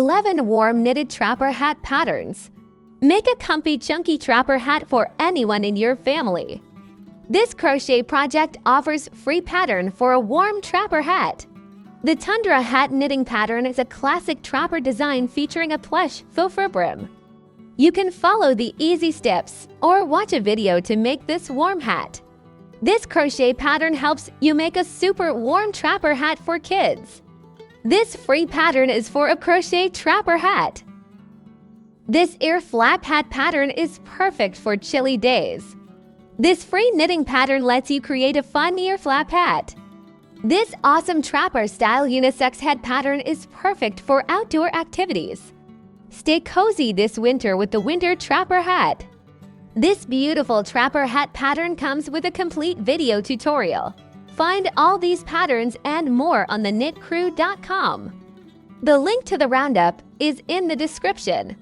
11 warm knitted trapper hat patterns. Make a comfy, chunky trapper hat for anyone in your family. This crochet project offers free pattern for a warm trapper hat. The Tundra hat knitting pattern is a classic trapper design featuring a plush faux fur brim. You can follow the easy steps or watch a video to make this warm hat. This crochet pattern helps you make a super warm trapper hat for kids. This free pattern is for a crochet trapper hat. This ear flap hat pattern is perfect for chilly days. This free knitting pattern lets you create a fun ear flap hat. This awesome trapper style unisex head pattern is perfect for outdoor activities. Stay cozy this winter with the winter trapper hat. This beautiful trapper hat pattern comes with a complete video tutorial. Find all these patterns and more on the knitcrew.com. The link to the roundup is in the description.